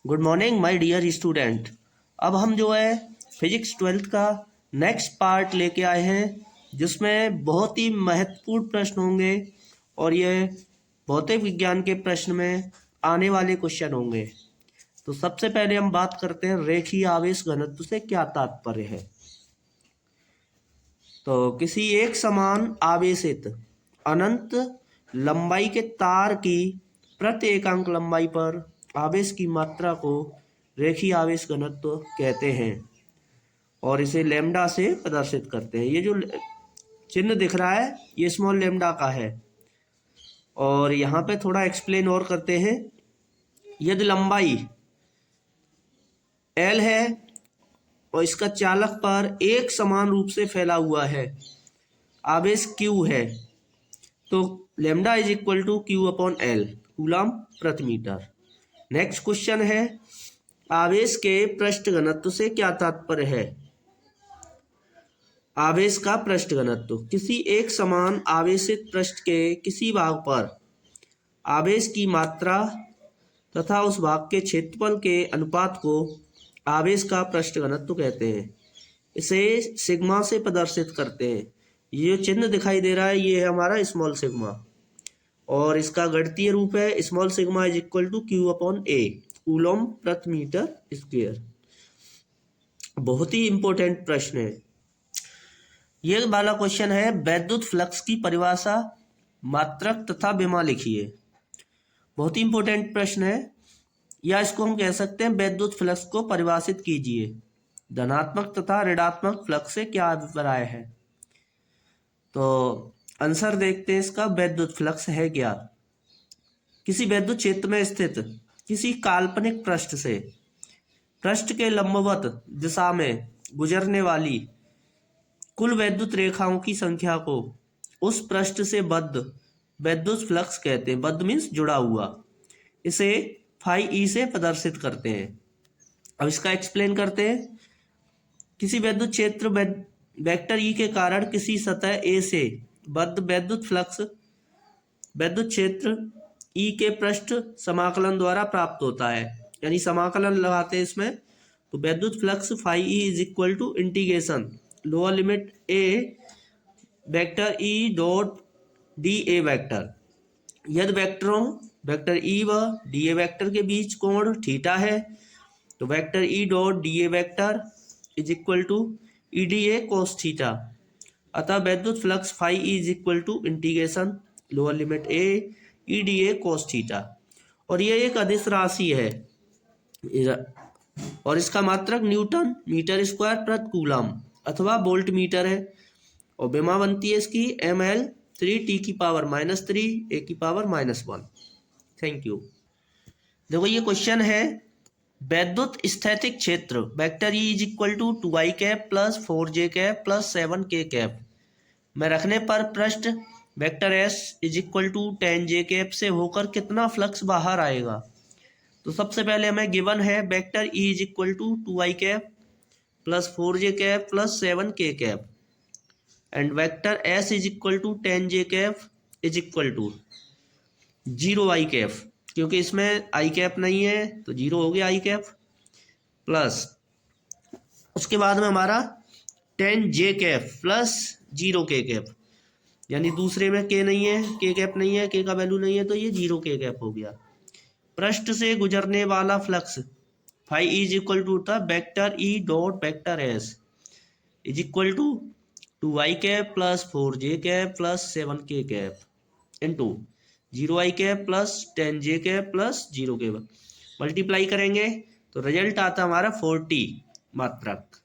Good morning my dear student. अब हम जो है फिजिक्स 12th का नेक्स्ट पार्ट लेके आए हैं, जिसमें बहुत ही महत्वपूर्ण प्रश्न होंगे और ये भौतिक विज्ञान के प्रश्न में आने वाले क्वेश्चन होंगे। तो सबसे पहले हम बात करते हैं रेखीय आवेश घनत्व से क्या तात्पर्य है। तो किसी एक समान आवेशित अनंत लंबाई के तार की प्रति एकांक लंबाई पर आवेश की मात्रा को रेखीय आवेश घनत्व कहते हैं और इसे लैम्डा से प्रदर्शित करते हैं। ये जो चिन्ह दिख रहा है ये स्मॉल लैम्डा का है। और यहाँ पे थोड़ा एक्सप्लेन और करते हैं। यदि लंबाई L है और इसका चालक पर एक समान रूप से फैला हुआ है, आवेश Q है, तो lambda is equal to Q upon L coulomb प्रति मीटर। नेक्स्ट क्वेश्चन है आवेश के पृष्ठ घनत्व से क्या तात्पर्य है। आवेश का पृष्ठ घनत्व किसी एक समान आवेशित पृष्ठ के किसी भाग पर आवेश की मात्रा तथा उस भाग के क्षेत्रफल के अनुपात को आवेश का पृष्ठ घनत्व कहते हैं। इसे सिग्मा से प्रदर्शित करते हैं। ये जो चिन्ह दिखाई दे रहा है ये है हमारा स्मॉल सिग्मा और इसका गणितीय रूप है small sigma is equal to Q upon A coulomb प्रति मीटर स्क्वायर। बहुत ही इंपॉर्टेंट प्रश्न है ये वाला। क्वेश्चन है वैद्युत फ्लक्स की परिभाषा मात्रक तथा विमा लिखिए। बहुत ही इंपॉर्टेंट प्रश्न है, या इसको हम कह सकते हैं वैद्युत फ्लक्स को परिभाषित कीजिए। धनात्मक तथा ऋणात्मक फ्लक्स से क्या अभिप्राय है। तो आंसर देखते हैं इसका। वैद्युत फ्लक्स है क्या। किसी वैद्युत क्षेत्र में स्थित किसी काल्पनिक पृष्ठ से पृष्ठ के लंबवत दिशा में गुजरने वाली कुल वैद्युत रेखाओं की संख्या को उस पृष्ठ से बद्ध वैद्युत फ्लक्स कहते हैं। बद्ध मीन्स जुड़ा हुआ। इसे फाई ई से प्रदर्शित करते हैं। अब इसका एक्सप्लेन करते हैं। किसी वैद्युत क्षेत्र वेक्टर ई के कारण किसी सतह ए से बद्ध वैद्युत फ्लक्स वैद्युत क्षेत्र ई के पृष्ठ समाकलन द्वारा प्राप्त होता है। यानी समाकलन लगाते हैं इसमें, तो वैद्युत flux phi E is equal to integration lower limit A vector E dot D A vector. यदि वेक्टरों वेक्टर ई व डी ए वेक्टर के बीच कोण थीटा है तो vector E dot D A vector is equal to E D A cos theta. अतः वैद्युत flux phi E is equal to integration lower limit A E D A cos theta. और ये एक अदिश राशि है और इसका मात्रक न्यूटन मीटर स्क्वायर प्रति कूलम अथवा वोल्ट मीटर है। और विमा बनती है इसकी ml 3 टी की पावर -3 a की पावर -1। Thank you. देखो ये क्वेश्चन है वैद्युत स्थैतिक क्षेत्र vector E is equal to 2i cap plus 4j cap plus 7k cap में रखने पर पृष्ठ vector s is equal to 10j cap से होकर कितना फ्लक्स बाहर आएगा। तो सबसे पहले हमें गिवन है vector E is equal to 2i cap plus 4j cap plus 7k cap and vector s is equal to 10j cap is equal to 0i cap, क्योंकि इसमें i कैप नहीं है तो 0 हो गया i कैप, प्लस उसके बाद में हमारा 10j cap plus 0k cap, यानी दूसरे में k नहीं है, k कैप नहीं है, k का वैल्यू नहीं है, तो ये 0k कैप हो गया। पृष्ठ से गुजरने वाला flux phi is equal to था vector E dot vector S is equal to 2i cap plus 4j cap plus 7k cap into 0i cap plus 10j cap plus 0k। Multiply करेंगे तो result आता हमारा 40 मात्रक।